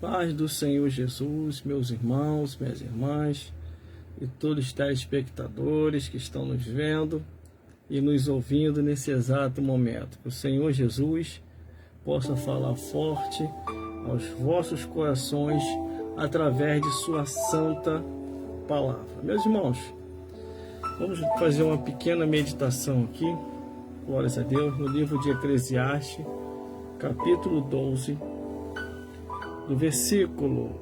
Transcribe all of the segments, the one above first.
Paz do Senhor Jesus, meus irmãos, minhas irmãs e todos os telespectadores que estão nos vendo e nos ouvindo nesse exato momento. Que o Senhor Jesus possa falar forte aos vossos corações através de sua santa palavra. Meus irmãos, vamos fazer uma pequena meditação aqui, glórias a Deus, no livro de Eclesiastes, capítulo 12, do versículo,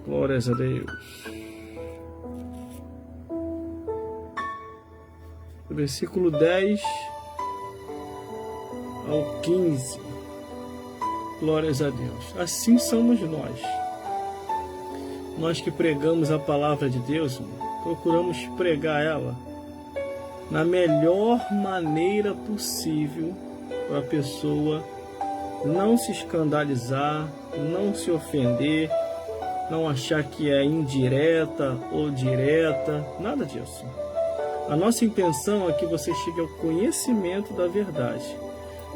glórias a Deus, do versículo 10 ao 15, glórias a Deus. Assim somos nós que pregamos a palavra de Deus, procuramos pregar ela na melhor maneira possível para a pessoa não se escandalizar, não se ofender, não achar que é indireta ou direta, nada disso. A nossa intenção é que você chegue ao conhecimento da verdade.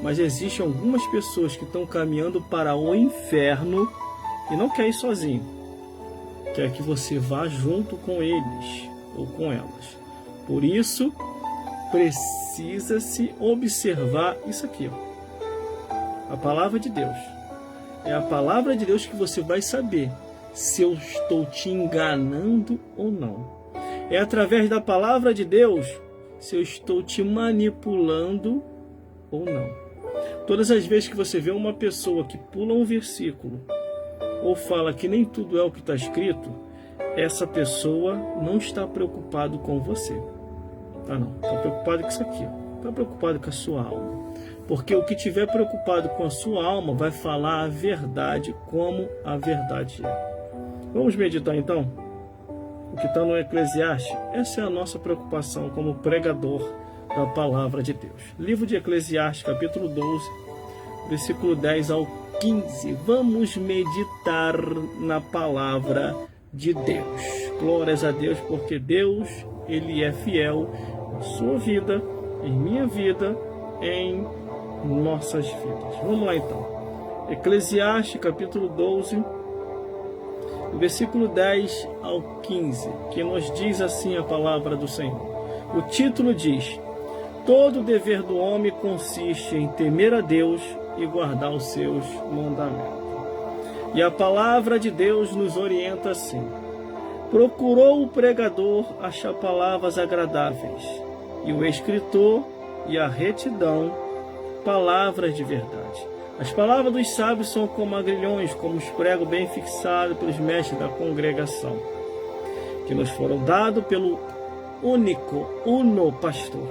Mas existem algumas pessoas que estão caminhando para o inferno e não quer ir sozinho. Quer que você vá junto com eles ou com elas. Por isso, precisa-se observar isso aqui, ó. A palavra de Deus. É a palavra de Deus que você vai saber se eu estou te enganando ou não. É através da palavra de Deus se eu estou te manipulando ou não. Todas as vezes que você vê uma pessoa que pula um versículo ou fala que nem tudo é o que está escrito, essa pessoa não está preocupada com você. Não. Está preocupado com isso aqui. Está preocupado com a sua alma. Porque o que estiver preocupado com a sua alma vai falar a verdade como a verdade é. Vamos meditar então? O que está no Eclesiastes? Essa é a nossa preocupação como pregador da palavra de Deus. Livro de Eclesiastes, capítulo 12, versículo 10 ao 15. Vamos meditar na palavra de Deus. Glórias a Deus, porque Deus, Ele é fiel em sua vida, em minha vida, em nossas vidas. Vamos lá então. Eclesiastes capítulo 12, versículo 10 ao 15, que nos diz assim a palavra do Senhor. O título diz: todo o dever do homem consiste em temer a Deus e guardar os seus mandamentos. E a palavra de Deus nos orienta assim: procurou o pregador achar palavras agradáveis, e o escritor e a retidão palavras de verdade. As palavras dos sábios são como agrilhões, como os pregos bem fixados pelos mestres da congregação, que nos foram dados pelo uno pastor.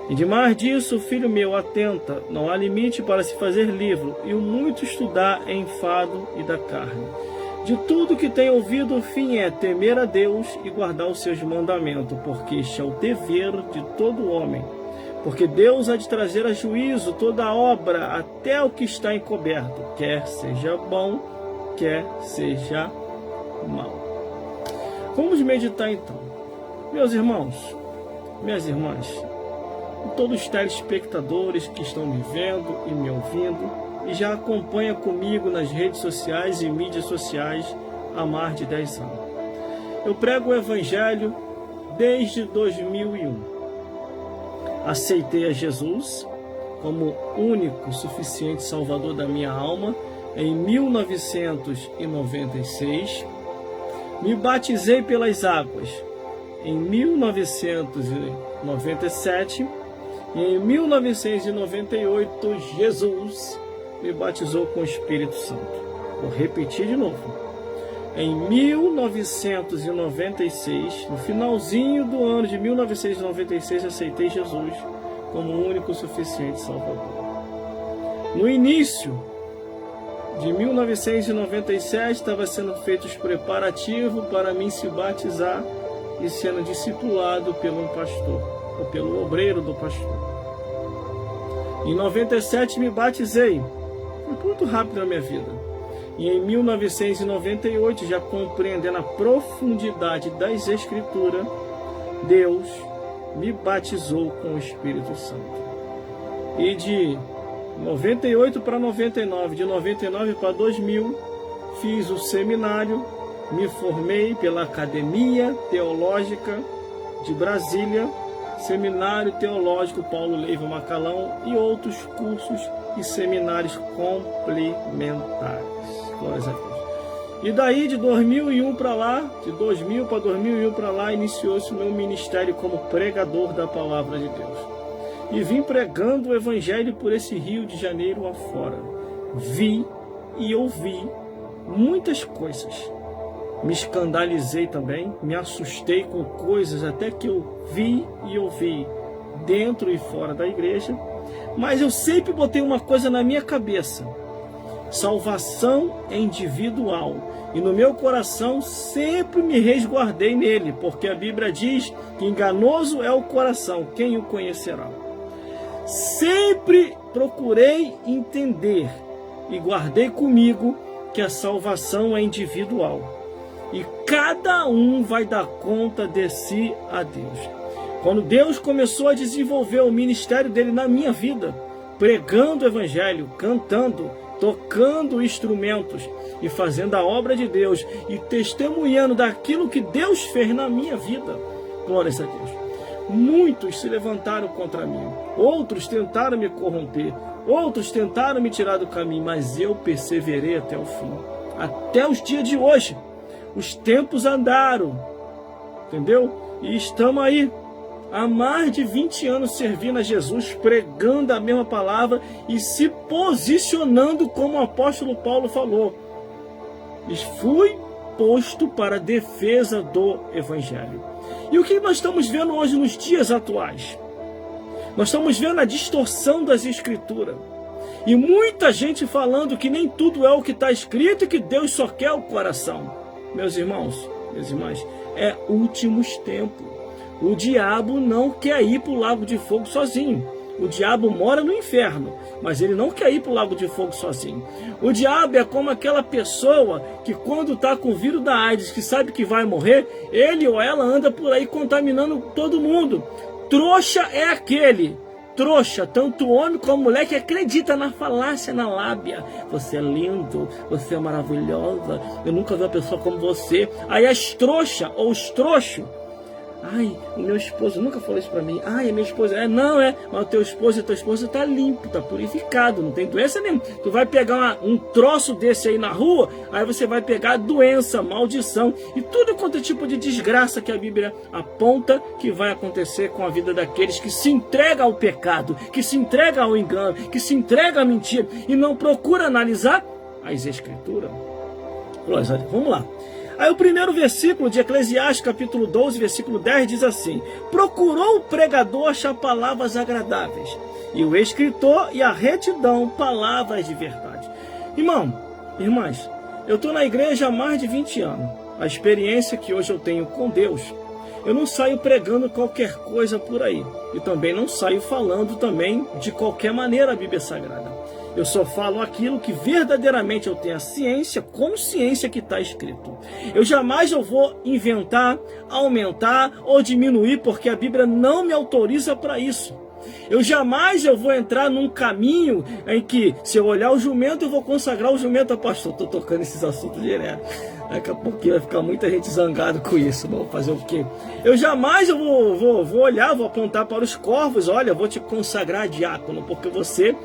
E demais disso, filho meu, atenta, não há limite para se fazer livro, e o muito estudar é enfado e da carne. De tudo que tem ouvido, o fim é temer a Deus e guardar os seus mandamentos, porque este é o dever de todo homem. Porque Deus há de trazer a juízo toda a obra, até o que está encoberto, quer seja bom, quer seja mal. Vamos meditar então. Meus irmãos, minhas irmãs, todos os telespectadores que estão me vendo e me ouvindo, e já acompanham comigo nas redes sociais e mídias sociais há mais de 10 anos. Eu prego o Evangelho desde 2001. Aceitei a Jesus como único, suficiente Salvador da minha alma em 1996. Me batizei pelas águas em 1997. E em 1998, Jesus me batizou com o Espírito Santo. Vou repetir de novo. Em 1996, no finalzinho do ano de 1996, aceitei Jesus como o único suficiente Salvador. No início de 1997, estava sendo feito os preparativos para mim se batizar e sendo discipulado pelo pastor, ou pelo obreiro do pastor. Em 97 me batizei. Foi muito rápido na minha vida. E em 1998, já compreendendo a profundidade das Escrituras, Deus me batizou com o Espírito Santo. E de 98 para 99, de 99 para 2000, fiz o seminário, me formei pela Academia Teológica de Brasília, Seminário Teológico Paulo Leiva Macalão e outros cursos e seminários complementares. Glórias a Deus. E daí de 2001 para lá, de 2000 para 2001 para lá, iniciou-se o meu ministério como pregador da Palavra de Deus. E vim pregando o Evangelho por esse Rio de Janeiro afora. Vi e ouvi muitas coisas. Me escandalizei também, me assustei com coisas até que eu vi e ouvi dentro e fora da igreja. Mas eu sempre botei uma coisa na minha cabeça: salvação é individual. E no meu coração sempre me resguardei nele, porque a Bíblia diz que enganoso é o coração, quem o conhecerá? Sempre procurei entender e guardei comigo que a salvação é individual. E cada um vai dar conta de si a Deus. Quando Deus começou a desenvolver o ministério dele na minha vida, pregando o Evangelho, cantando, tocando instrumentos e fazendo a obra de Deus e testemunhando daquilo que Deus fez na minha vida, glórias a Deus, muitos se levantaram contra mim, outros tentaram me corromper, outros tentaram me tirar do caminho, mas eu perseverei até o fim, até os dias de hoje. Os tempos andaram, entendeu? E estamos aí, há mais de 20 anos servindo a Jesus, pregando a mesma palavra e se posicionando como o apóstolo Paulo falou. E fui posto para a defesa do Evangelho. E o que nós estamos vendo hoje nos dias atuais? Nós estamos vendo a distorção das Escrituras. E muita gente falando que nem tudo é o que está escrito e que Deus só quer o coração. Meus irmãos, minhas irmãs, é últimos tempos. O diabo não quer ir para o lago de fogo sozinho. O diabo mora no inferno, mas ele não quer ir para o lago de fogo sozinho. O diabo é como aquela pessoa que quando está com o vírus da AIDS, que sabe que vai morrer, ele ou ela anda por aí contaminando todo mundo. Trouxa é aquele. Trouxa, tanto homem como mulher, que acredita na falácia, na lábia. Você é lindo, você é maravilhosa, eu nunca vi uma pessoa como você. Aí as trouxas ou os trouxos: ai, o meu esposo nunca falou isso pra mim. Ai, a minha esposa, mas o teu esposo e a tua esposa tá limpo, tá purificado, não tem doença nenhuma. Tu vai pegar um troço desse aí na rua, aí você vai pegar doença, maldição e tudo quanto é tipo de desgraça que a Bíblia aponta que vai acontecer com a vida daqueles que se entregam ao pecado, que se entregam ao engano, que se entregam à mentira e não procura analisar as Escrituras. Vamos lá. Aí o primeiro versículo de Eclesiastes, capítulo 12, versículo 10, diz assim: procurou o pregador achar palavras agradáveis, e o escritor e a retidão palavras de verdade. Irmão, irmãs, eu estou na igreja há mais de 20 anos. A experiência que hoje eu tenho com Deus, eu não saio pregando qualquer coisa por aí. E também não saio falando também de qualquer maneira a Bíblia Sagrada. Eu só falo aquilo que verdadeiramente eu tenho a ciência, consciência que está escrito. Eu jamais vou inventar, aumentar ou diminuir, porque a Bíblia não me autoriza para isso. Eu jamais vou entrar num caminho em que, se eu olhar o jumento, eu vou consagrar o jumento a pastor. Estou tocando esses assuntos direto. Daqui a pouquinho vai ficar muita gente zangada com isso. Vou fazer o quê? Eu jamais vou olhar, vou apontar para os corvos. Olha, eu vou te consagrar diácono, porque você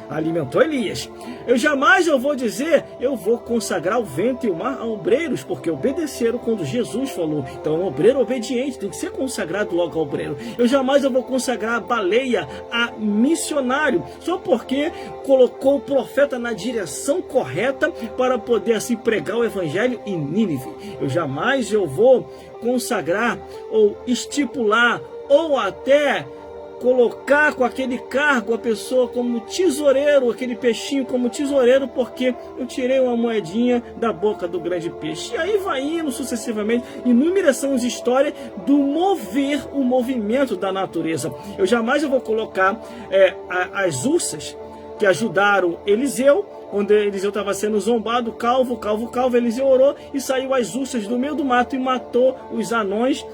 alimentou Elias. Eu jamais vou dizer, eu vou consagrar o vento e o mar a obreiros, porque obedeceram quando Jesus falou. Então, um obreiro obediente tem que ser consagrado logo ao obreiro. Eu jamais vou consagrar a baleia a missionário, só porque colocou o profeta na direção correta para poder assim pregar o evangelho em Nínive. Eu jamais vou consagrar ou estipular ou até colocar com aquele cargo a pessoa como tesoureiro, aquele peixinho como tesoureiro, porque eu tirei uma moedinha da boca do grande peixe. E aí vai indo sucessivamente, inúmeras são as histórias do mover, o movimento da natureza. Eu jamais vou colocar as ursas que ajudaram Eliseu, quando Eliseu estava sendo zombado, calvo, Eliseu orou e saiu as ursas do meio do mato e matou os anões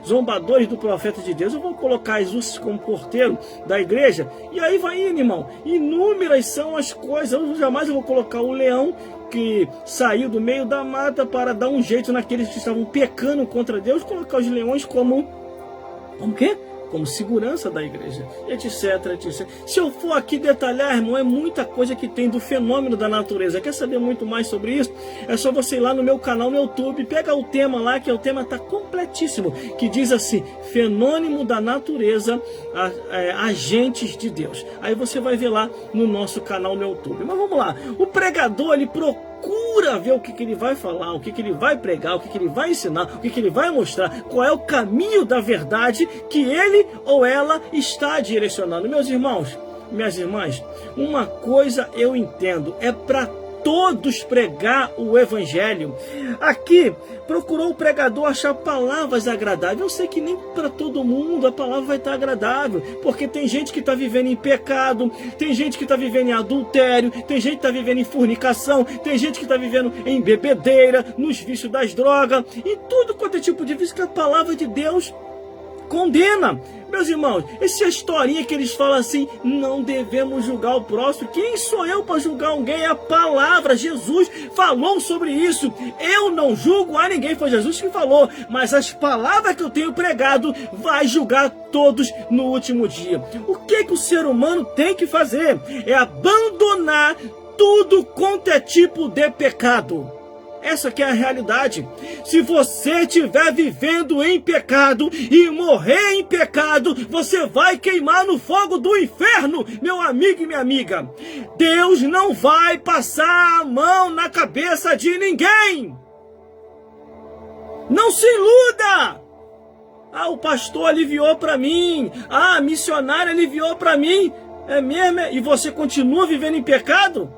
zombadores do profeta de Deus. Eu vou colocar as ursas como porteiro da igreja, e aí vai indo, irmão. Inúmeras são as coisas. Eu jamais vou colocar o leão que saiu do meio da mata para dar um jeito naqueles que estavam pecando contra Deus, colocar os leões como quê? Como segurança da igreja, etc, etc. Se eu for aqui detalhar, irmão, é muita coisa que tem do fenômeno da natureza. Quer saber muito mais sobre isso? É só você ir lá no meu canal no YouTube, pega o tema lá, que o tema está completíssimo, que diz assim: fenômeno da natureza, agentes de Deus. Aí você vai ver lá no nosso canal no YouTube. Mas vamos lá, o pregador, ele procura ver o que ele vai falar, o que ele vai pregar, o que ele vai ensinar, o que ele vai mostrar, qual é o caminho da verdade que ele ou ela está direcionando. Meus irmãos, minhas irmãs, uma coisa eu entendo, é para todos pregar o evangelho. Aqui procurou o pregador achar palavras agradáveis. Eu sei que nem para todo mundo a palavra vai estar agradável, porque tem gente que está vivendo em pecado, tem gente que está vivendo em adultério, tem gente que está vivendo em fornicação, tem gente que está vivendo em bebedeira, nos vícios das drogas, em tudo quanto é tipo de vício que a palavra de Deus condena. Meus irmãos, essa historinha que eles falam assim: não devemos julgar o próximo. Quem sou eu para julgar alguém? É a palavra. Jesus falou sobre isso. Eu não julgo a ninguém, foi Jesus que falou, mas as palavras que eu tenho pregado vai julgar todos no último dia. O que o ser humano tem que fazer? É abandonar tudo quanto é tipo de pecado. Essa que é a realidade. Se você estiver vivendo em pecado e morrer em pecado, você vai queimar no fogo do inferno, meu amigo e minha amiga. Deus não vai passar a mão na cabeça de ninguém. Não se iluda. Ah, o pastor aliviou para mim. Ah, a missionária aliviou para mim. É mesmo? E você continua vivendo em pecado?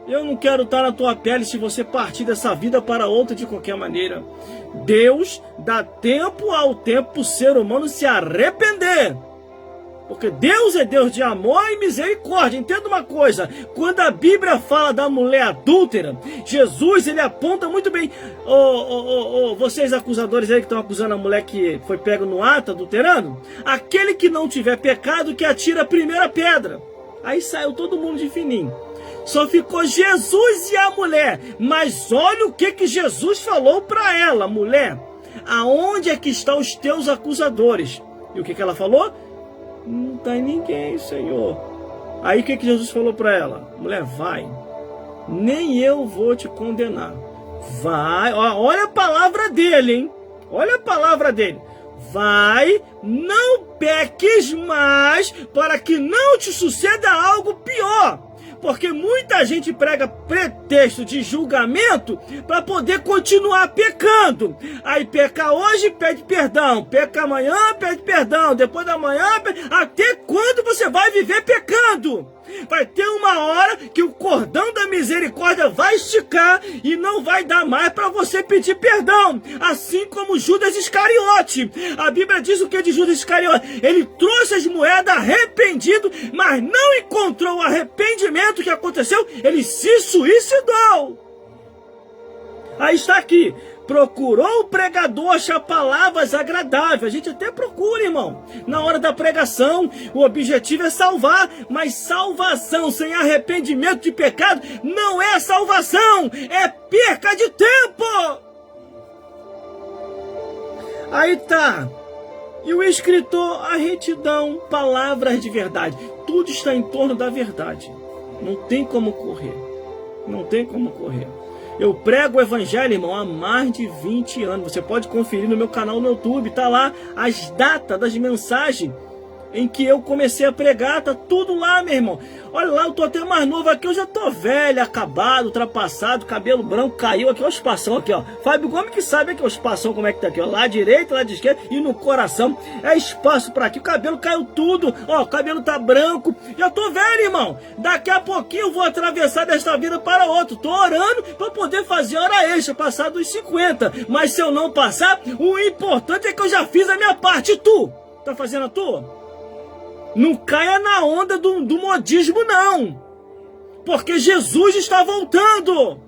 Eu não quero estar na tua pele se você partir dessa vida para outra de qualquer maneira. Deus dá tempo ao tempo para o ser humano se arrepender. Porque Deus é Deus de amor e misericórdia. Entenda uma coisa: quando a Bíblia fala da mulher adúltera, Jesus, ele aponta muito bem. Vocês acusadores aí que estão acusando a mulher que foi pega no ato adulterando, aquele que não tiver pecado que atira a primeira pedra. Aí saiu todo mundo de fininho. Só ficou Jesus e a mulher. Mas olha o que Jesus falou para ela: mulher, aonde é que estão os teus acusadores? E o que ela falou? Não tem ninguém, Senhor. Aí o que Jesus falou para ela? Mulher, vai, nem eu vou te condenar. Vai, olha a palavra dele, hein? Olha a palavra dele. Vai, não peques mais, para que não te suceda algo pior. Porque muita gente prega pretexto de julgamento para poder continuar pecando. Aí peca hoje, pede perdão. Peca amanhã, pede perdão. Depois da manhã, até quando você vai viver pecando? Vai ter uma hora que o cordão da misericórdia vai esticar e não vai dar mais para você pedir perdão. Assim como Judas Iscariote. A Bíblia diz o que de Judas Iscariote? Ele trouxe as moedas arrependido, mas não encontrou o arrependimento que aconteceu. Ele se suicidou. Aí está aqui. Procurou o pregador achar palavras agradáveis. A gente até procura, irmão. Na hora da pregação, o objetivo é salvar. Mas salvação sem arrependimento de pecado não é salvação. É perca de tempo. Aí tá. E o escritor, a retidão, palavras de verdade. Tudo está em torno da verdade. Não tem como correr. Não tem como correr. Eu prego o evangelho, irmão, há mais de 20 anos. Você pode conferir no meu canal no YouTube. Tá lá as datas das mensagens em que eu comecei a pregar. Tá tudo lá, meu irmão. Olha lá, eu tô até mais novo aqui. Eu já tô velho, acabado, ultrapassado. Cabelo branco caiu aqui. Olha o espação aqui, ó. Fábio Gomes que sabe aqui o espação como é que tá aqui, ó. Lá à direita, lá à esquerda e no coração. É espaço pra aqui. O cabelo caiu tudo. Ó, o cabelo tá branco. Já tô velho, irmão. Daqui a pouquinho eu vou atravessar desta vida para outra. Tô orando pra poder fazer hora extra, passar dos 50. Mas se eu não passar, o importante é que eu já fiz a minha parte. E tu? Tá fazendo a tua? Não caia na onda do modismo, não. Porque Jesus está voltando.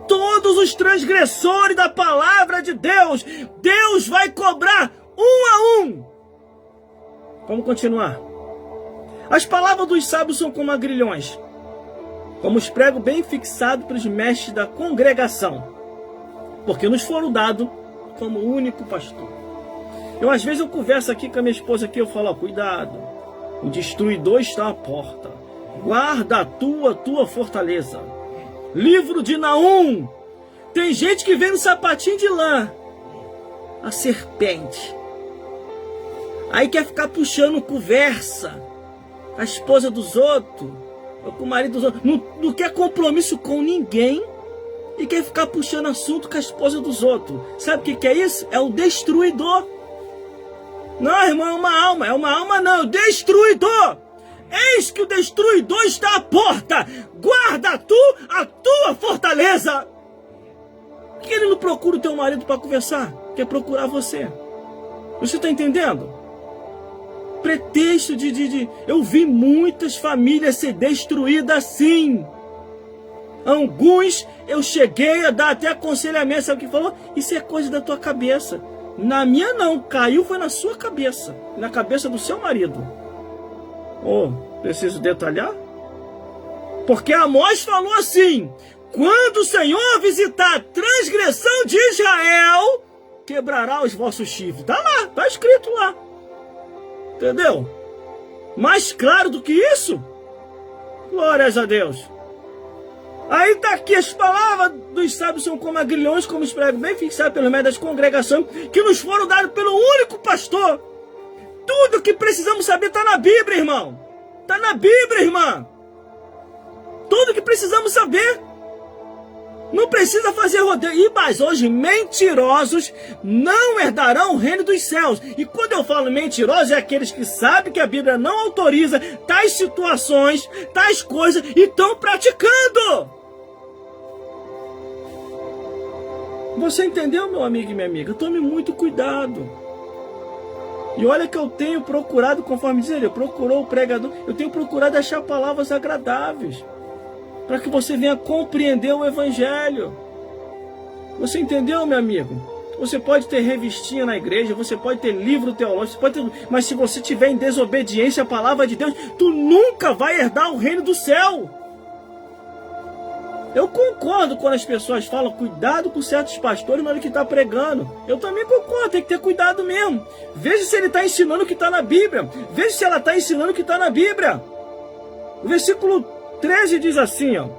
Todos os transgressores da palavra de Deus, Deus vai cobrar um a um. Vamos continuar. As palavras dos sábios são como agrilhões, como os pregos bem fixados pelos mestres da congregação, porque nos foram dados como único pastor. Às vezes eu converso aqui com a minha esposa aqui, eu falo, ó, cuidado, o destruidor está à porta, guarda a tua fortaleza. Livro de Naum. Tem gente que vem no sapatinho de lã, a serpente, aí quer ficar puxando conversa com a esposa dos outros, ou com o marido dos outros, não quer compromisso com ninguém e quer ficar puxando assunto com a esposa dos outros. Sabe o que é isso? É o destruidor. Não, irmão, é uma alma não, destruidor. Eis que o destruidor está à porta, guarda tu a tua fortaleza. Por que ele não procura o teu marido para conversar? Quer procurar você. Você está entendendo? Pretexto eu vi muitas famílias ser destruídas assim. Alguns eu cheguei a dar até aconselhamento, sabe o que falou? Isso é coisa da tua cabeça. Na minha não, caiu foi na sua cabeça, na cabeça do seu marido. Preciso detalhar? Porque Amós falou assim: quando o Senhor visitar a transgressão de Israel, quebrará os vossos chifres. Está lá, está escrito lá. Entendeu? Mais claro do que isso? Glórias a Deus. Aí está aqui, as palavras dos sábios são como agrilhões, como os pregos bem fixados pelos médios das congregações, que nos foram dados pelo único pastor. Tudo que precisamos saber está na Bíblia, irmão. Está na Bíblia, irmã. Tudo que precisamos saber. Não precisa fazer rodeio. Mas hoje, mentirosos não herdarão o reino dos céus. E quando eu falo mentirosos, é aqueles que sabem que a Bíblia não autoriza tais situações, tais coisas, e estão praticando. Você entendeu, meu amigo e minha amiga? Tome muito cuidado. E olha que eu tenho procurado, conforme diz ele, procurou o pregador, eu tenho procurado achar palavras agradáveis, para que você venha compreender o Evangelho. Você entendeu, meu amigo? Você pode ter revistinha na igreja, você pode ter livro teológico, mas se você estiver em desobediência à palavra de Deus, tu nunca vai herdar o reino do céu. Eu concordo quando as pessoas falam, cuidado com certos pastores na hora que está pregando. Eu também concordo, tem que ter cuidado mesmo. Veja se ele está ensinando o que está na Bíblia. Veja se ela está ensinando o que está na Bíblia. O versículo 13 diz assim, ó: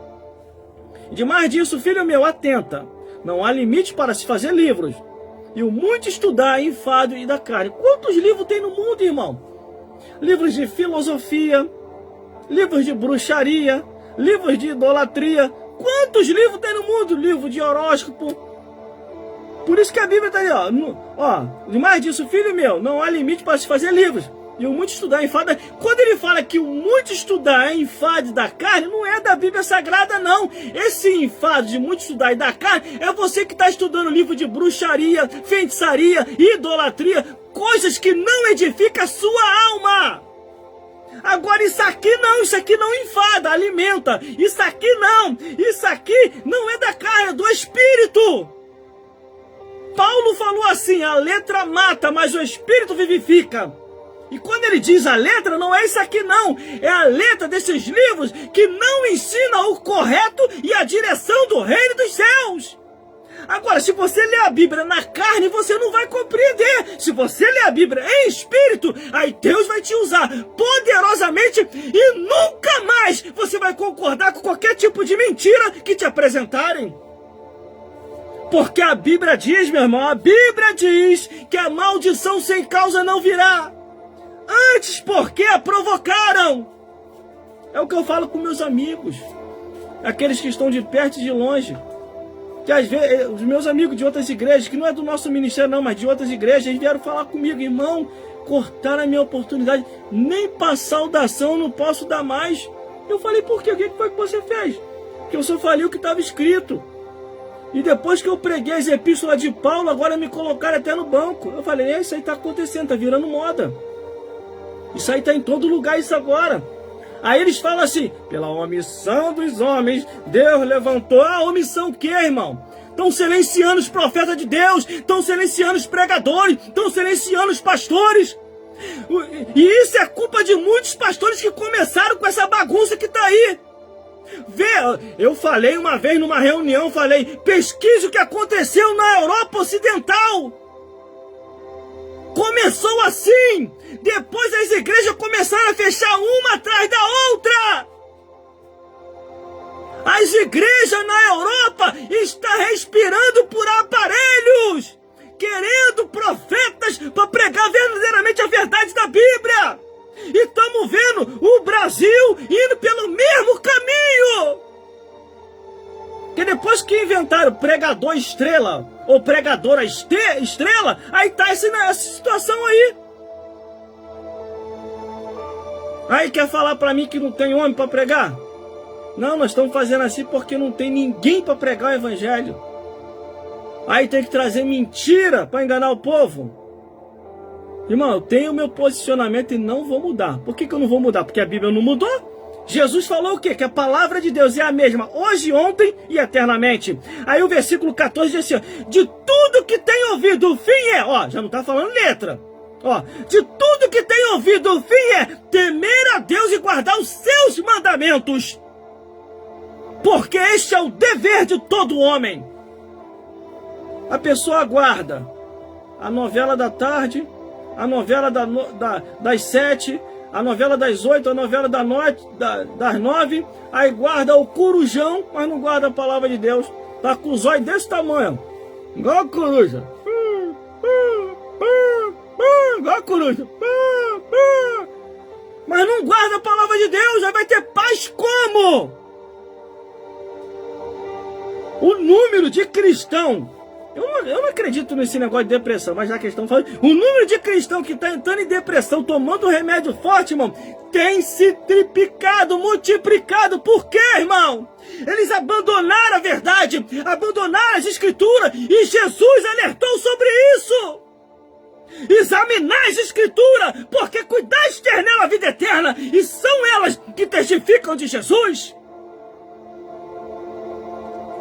de mais disso, filho meu, atenta, não há limite para se fazer livros, e o muito estudar é enfado e da carne. Quantos livros tem no mundo, irmão? Livros de filosofia, livros de bruxaria, livros de idolatria. Quantos livros tem no mundo? Livro de horóscopo. Por isso que a Bíblia está aí, ó. De mais disso, filho meu, não há limite para se fazer livros, e o muito estudar é enfado. Quando ele fala que o muito estudar é enfado da carne, não é da Bíblia Sagrada, não. Esse enfado de muito estudar e da carne é você que está estudando livro de bruxaria, feitiçaria, idolatria, coisas que não edificam a sua alma. Agora isso aqui não enfada, alimenta. Isso aqui não é da carne, é do Espírito. Paulo falou assim, a letra mata, mas o Espírito vivifica. E quando ele diz a letra, não é isso aqui não. É a letra desses livros que não ensina o correto e a direção do reino dos céus. Agora, se você ler a Bíblia na carne, você não vai compreender. Se você ler a Bíblia em espírito, aí Deus vai te usar poderosamente e nunca mais você vai concordar com qualquer tipo de mentira que te apresentarem. Porque a Bíblia diz, meu irmão, a Bíblia diz que a maldição sem causa não virá. Antes, porque a provocaram. É o que eu falo com meus amigos, aqueles que estão de perto e de longe. Que às vezes, os meus amigos de outras igrejas, que não é do nosso ministério não, mas de outras igrejas, eles vieram falar comigo, irmão, cortaram a minha oportunidade, nem para saudação não posso dar mais. Eu falei, por quê? O que foi que você fez? Que eu só falei o que estava escrito. E depois que eu preguei as epístolas de Paulo, agora me colocaram até no banco. Eu falei, isso aí está acontecendo, está virando moda. Isso aí está em todo lugar, isso agora. Aí eles falam assim, pela omissão dos homens, Deus levantou. Ah, omissão o quê, irmão? Estão silenciando os profetas de Deus, estão silenciando os pregadores, estão silenciando os pastores. E isso é culpa de muitos pastores que começaram com essa bagunça que está aí. Vê, eu falei uma vez numa reunião, pesquise o que aconteceu na Europa Ocidental. Começou assim, depois as igrejas começaram a fechar uma atrás da outra. As igrejas na Europa estão respirando por aparelhos, querendo profetas para pregar verdadeiramente a verdade da Bíblia. E estamos vendo o Brasil indo pelo mesmo caminho. Que depois que inventaram pregador estrela ou pregadora estrela, aí tá essa situação aí. Aí quer falar para mim que não tem homem para pregar? Não, nós estamos fazendo assim porque não tem ninguém para pregar o evangelho. Aí tem que trazer mentira para enganar o povo. Irmão, eu tenho o meu posicionamento e não vou mudar. Por que eu não vou mudar? Porque a Bíblia não mudou. Jesus falou o quê? Que a palavra de Deus é a mesma hoje, ontem e eternamente. Aí o versículo 14 diz assim, ó, de tudo que tem ouvido, o fim é... Ó, já não está falando letra. Ó, de tudo que tem ouvido, o fim é temer a Deus e guardar os seus mandamentos. Porque este é o dever de todo homem. A pessoa aguarda a novela da tarde, a novela das 7, a novela das 8, a novela da noite, das 9, aí guarda o corujão, mas não guarda a palavra de Deus. Tá com os olhos desse tamanho, igual a coruja. Igual a coruja. Mas não guarda a palavra de Deus, aí vai ter paz como? O número de cristãos, eu não acredito nesse negócio de depressão, mas já que estão falando, o número de cristãos que está entrando em depressão, tomando remédio forte, irmão, tem se triplicado, multiplicado. Por quê, irmão? Eles abandonaram a verdade, abandonaram as escrituras, e Jesus alertou sobre isso. Examinar as escrituras, porque cuidar externela a vida eterna, e são elas que testificam de Jesus.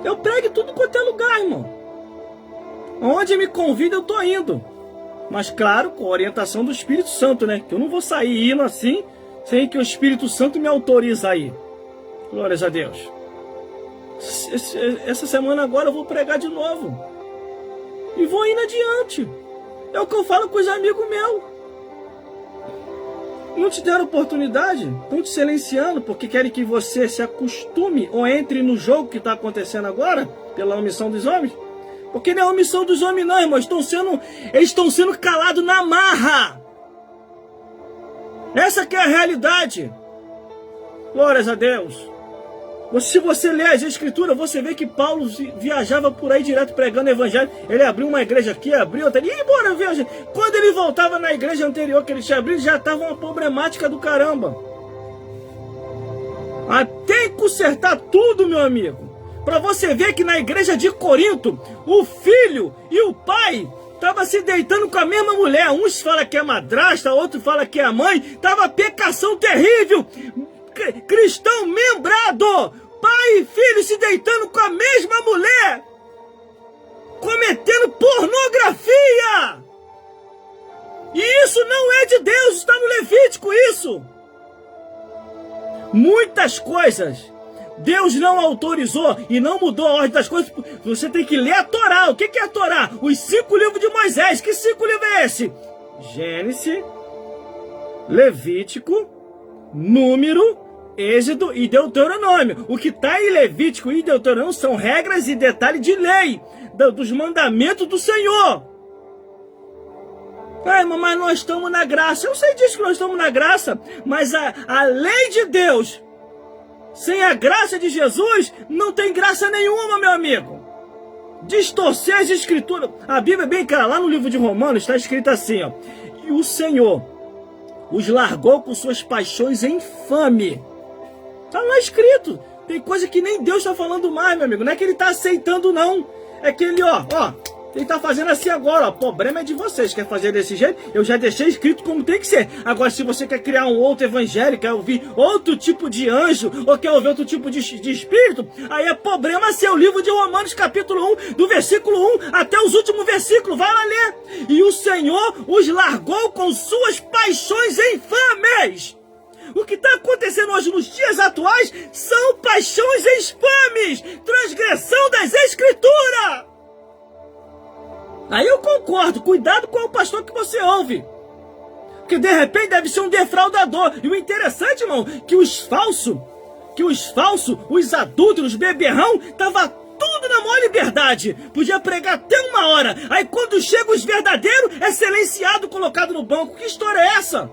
Eu prego em tudo quanto é lugar, irmão. Onde me convida eu tô indo. Mas claro, com a orientação do Espírito Santo, né? Que eu não vou sair indo assim, sem que o Espírito Santo me autorize a ir. Glórias a Deus. Essa semana agora eu vou pregar de novo. E vou indo adiante. É o que eu falo com os amigos meus. Não te deram oportunidade? Estão te silenciando porque querem que você se acostume ou entre no jogo que está acontecendo agora, pela omissão dos homens? Porque não é omissão dos homens não, irmão. Eles estão sendo calados na marra. Essa que é a realidade. Glórias a Deus. Se você ler as escrituras, você vê que Paulo viajava por aí direto pregando o evangelho. Ele abriu uma igreja aqui, abriu outra ali, e embora viajar. Quando ele voltava na igreja anterior que ele tinha abrido, já estava uma problemática do caramba. Até consertar tudo, meu amigo. Para você ver que na igreja de Corinto, o filho e o pai estavam se deitando com a mesma mulher. Uns falam que é madrasta, outros falam que é a mãe. Tava pecação terrível. Cristão membrado, pai e filho se deitando com a mesma mulher, cometendo pornografia. E isso não é de Deus, está no Levítico isso. Muitas coisas Deus não autorizou e não mudou a ordem das coisas. Você tem que ler a Torá. O que é a Torá? Os 5 livros de Moisés. Que 5 livros é esse? Gênesis, Levítico, Número, Êxodo e Deuteronômio. O que está em Levítico e Deuteronômio são regras e detalhes de lei, dos mandamentos do Senhor. Ah, irmão, mas nós estamos na graça. Eu sei disso que nós estamos na graça, mas a lei de Deus, sem a graça de Jesus, não tem graça nenhuma, meu amigo. Distorcer as escrituras. A Bíblia é bem clara, lá no livro de Romanos está escrito assim, ó. E o Senhor os largou com suas paixões infame. Está lá escrito. Tem coisa que nem Deus está falando mais, meu amigo. Não é que ele está aceitando, não. É que ele, ó, Ele está fazendo assim agora, ó. O problema é de vocês. Quer fazer desse jeito? Eu já deixei escrito como tem que ser. Agora, se você quer criar um outro evangelho, quer ouvir outro tipo de anjo, ou quer ouvir outro tipo de espírito, aí é problema seu. O livro de Romanos, capítulo 1, do versículo 1 até os últimos versículos. Vai lá ler. E o Senhor os largou com suas paixões infames. O que está acontecendo hoje nos dias atuais são paixões infames, transgressão das Escrituras. Aí eu concordo, cuidado com o pastor que você ouve. Porque de repente deve ser um defraudador. E o interessante, irmão, que os falsos, os adúlteros, os beberrão, tava tudo na maior liberdade. Podia pregar até 1 hora. Aí quando chega os verdadeiros, é silenciado, colocado no banco. Que história é essa?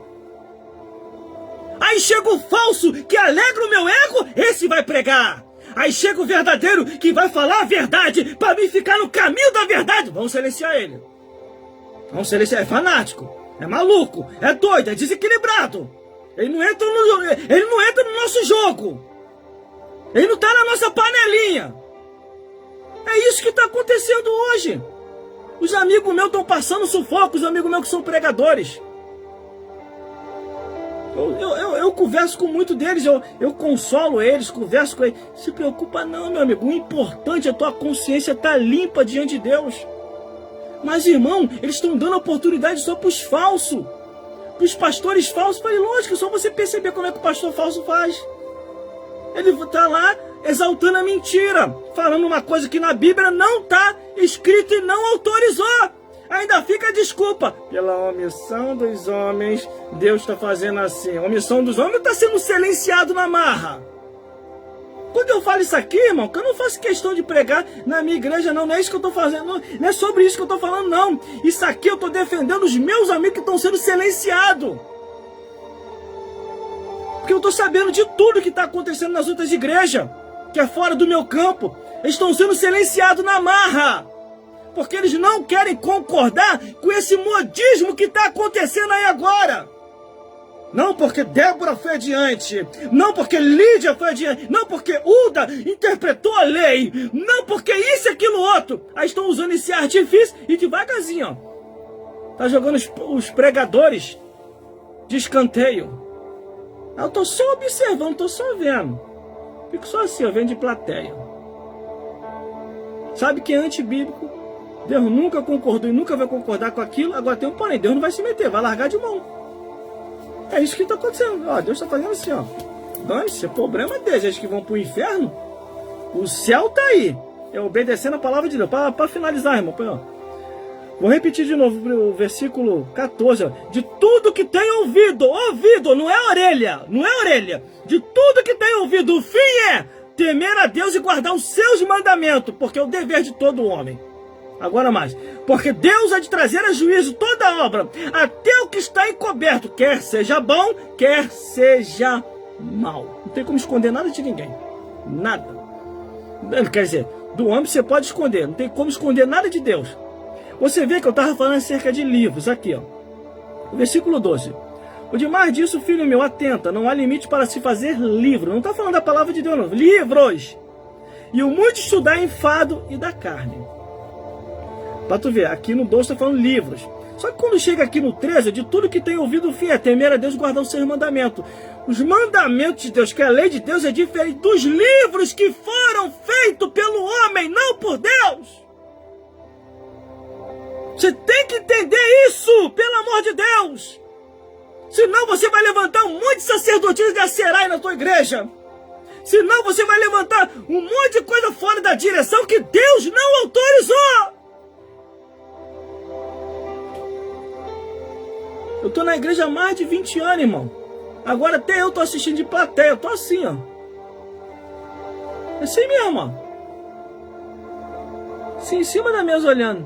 Aí chega o falso, que alegra o meu ego, esse vai pregar. Aí chega o verdadeiro, que vai falar a verdade, para mim ficar no caminho da verdade. Vamos silenciar ele. Vamos silenciar. É fanático, é maluco, é doido, é desequilibrado. Ele não entra no nosso jogo. Ele não está na nossa panelinha. É isso que está acontecendo hoje. Os amigos meus estão passando sufoco, os amigos meus que são pregadores. Eu converso com muitos deles, eu consolo eles, converso com eles. Se preocupa não, meu amigo. O importante é a tua consciência estar limpa diante de Deus. Mas, irmão, eles estão dando oportunidade só para os falsos. Para os pastores falsos. Falei, lógico, é só você perceber como é que o pastor falso faz. Ele está lá exaltando a mentira, falando uma coisa que na Bíblia não está escrito e não autorizou. Ainda fica a desculpa. Pela omissão dos homens, Deus está fazendo assim. A omissão dos homens está sendo silenciado na marra. Quando eu falo isso aqui, irmão, que eu não faço questão de pregar na minha igreja, não é isso que eu estou fazendo, não é sobre isso que eu estou falando, não. Isso aqui eu estou defendendo os meus amigos que estão sendo silenciados. Porque eu estou sabendo de tudo que está acontecendo nas outras igrejas, que é fora do meu campo. Eles estão sendo silenciados na marra. Porque eles não querem concordar com esse modismo que está acontecendo aí agora. Não porque Débora foi adiante, não porque Lídia foi adiante, não porque Uda interpretou a lei, não porque isso e aquilo outro. Aí estão usando esse artifício e devagarzinho, ó, tá jogando os pregadores de escanteio. Eu estou só observando, estou só vendo. Fico só assim, eu vendo de plateia. Sabe que é antibíblico? Deus nunca concordou e nunca vai concordar com aquilo. Agora tem um porém, Deus não vai se meter, vai largar de mão. É isso que está acontecendo. Ó, Deus está fazendo assim, ó. Dane-se, é problema deles, eles que vão para o inferno. O céu está aí. É obedecendo a palavra de Deus. Para finalizar, irmão. Vou repetir de novo o versículo 14. Ó. De tudo que tem ouvido, não é orelha, não é orelha. De tudo que tem ouvido, o fim é temer a Deus e guardar os seus mandamentos, porque é o dever de todo homem. Agora mais, porque Deus há de trazer a juízo toda obra, até o que está encoberto, quer seja bom, quer seja mal. Não tem como esconder nada de ninguém, nada. Quer dizer, do homem você pode esconder, não tem como esconder nada de Deus. Você vê que eu estava falando acerca de livros, aqui ó, o versículo 12. O demais disso, filho meu, atenta, não há limite para se fazer livro. Não está falando da palavra de Deus não, livros. E o muito estudar enfado e da carne. Para tu ver, aqui no 12 está falando livros. Só que quando chega aqui no 13, de tudo que tem ouvido o fim é temer a Deus e guardar os seus mandamentos. Os mandamentos de Deus, que é a lei de Deus, é diferente dos livros que foram feitos pelo homem, não por Deus. Você tem que entender isso, pelo amor de Deus. Senão você vai levantar um monte de sacerdotismo de Aserai na tua igreja. Senão você vai levantar um monte de coisa fora da direção que Deus não autorizou. Eu tô na igreja há mais de 20 anos, irmão. Agora até eu tô assistindo de plateia. Eu tô assim, ó. É assim mesmo, ó. Assim, em cima da mesa olhando.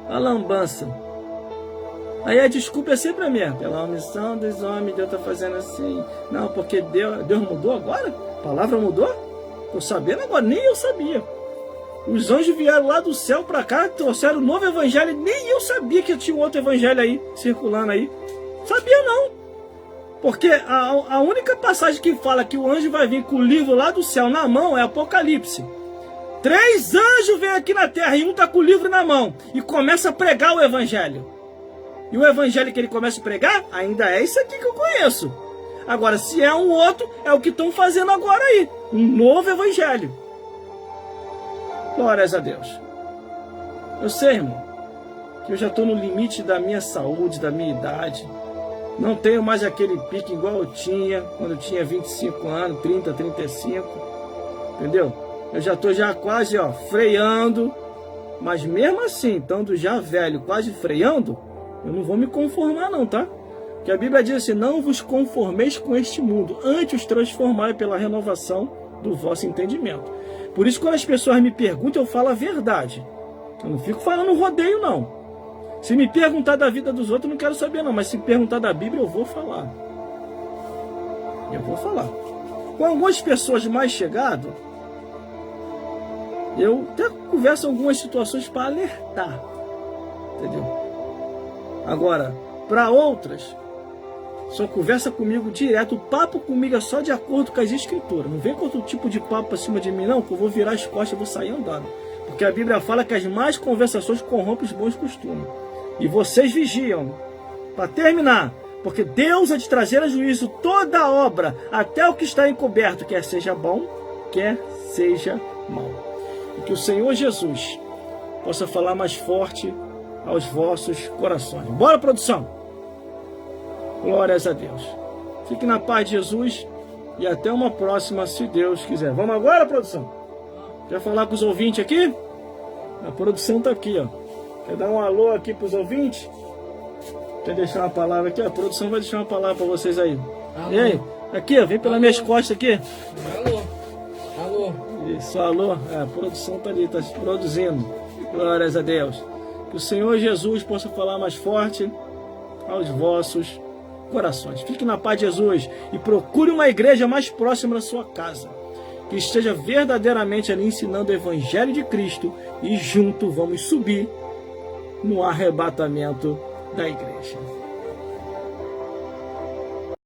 A lambança. Aí a desculpa é sempre a minha. Pela omissão dos homens, Deus tá fazendo assim. Não, porque Deus mudou agora? A palavra mudou? Tô sabendo agora, nem eu sabia. Os anjos vieram lá do céu para cá, trouxeram um novo evangelho. Nem eu sabia que tinha um outro evangelho aí, circulando aí. Sabia não. Porque a única passagem que fala que o anjo vai vir com o livro lá do céu na mão é Apocalipse. 3 anjos vêm aqui na terra e um está com o livro na mão e começa a pregar o evangelho. E o evangelho que ele começa a pregar ainda é isso aqui que eu conheço. Agora, se é um outro, é o que estão fazendo agora aí. Um novo evangelho. Glórias a Deus. Eu sei, irmão, que eu já estou no limite da minha saúde, da minha idade. Não tenho mais aquele pique igual eu tinha quando eu tinha 25 anos, 30, 35. Entendeu? Eu já estou quase freando. Mas mesmo assim, estando já velho, quase freando, eu não vou me conformar não, tá? Porque a Bíblia diz assim, não vos conformeis com este mundo, antes os transformai pela renovação do vosso entendimento. Por isso, quando as pessoas me perguntam, eu falo a verdade. Eu não fico falando rodeio, não. Se me perguntar da vida dos outros, eu não quero saber, não. Mas se perguntar da Bíblia, eu vou falar. Eu vou falar. Com algumas pessoas mais chegadas, eu até converso algumas situações para alertar. Entendeu? Agora, para outras, só conversa comigo direto. O papo comigo é só de acordo com as escrituras. Não vem com outro tipo de papo acima de mim, não, que eu vou virar as costas e vou sair andando. Porque a Bíblia fala que as más conversações corrompem os bons costumes. E vocês vigiam. Para terminar, porque Deus há de trazer a juízo toda a obra, até o que está encoberto, quer seja bom, quer seja mal. E que o Senhor Jesus possa falar mais forte aos vossos corações. Bora, produção! Glórias a Deus. Fique na paz de Jesus e até uma próxima, se Deus quiser. Vamos agora, produção? Quer falar com os ouvintes aqui? A produção está aqui, ó. Quer dar um alô aqui para os ouvintes? Quer deixar uma palavra aqui? A produção vai deixar uma palavra para vocês aí. Alô. E aí? Aqui, ó, vem pelas minhas costas aqui. Alô. Alô. Isso, alô. A produção está ali, está produzindo. Glórias a Deus. Que o Senhor Jesus possa falar mais forte aos vossos corações. Fique na paz de Jesus e procure uma igreja mais próxima da sua casa, que esteja verdadeiramente ali ensinando o Evangelho de Cristo, e junto vamos subir no arrebatamento da igreja.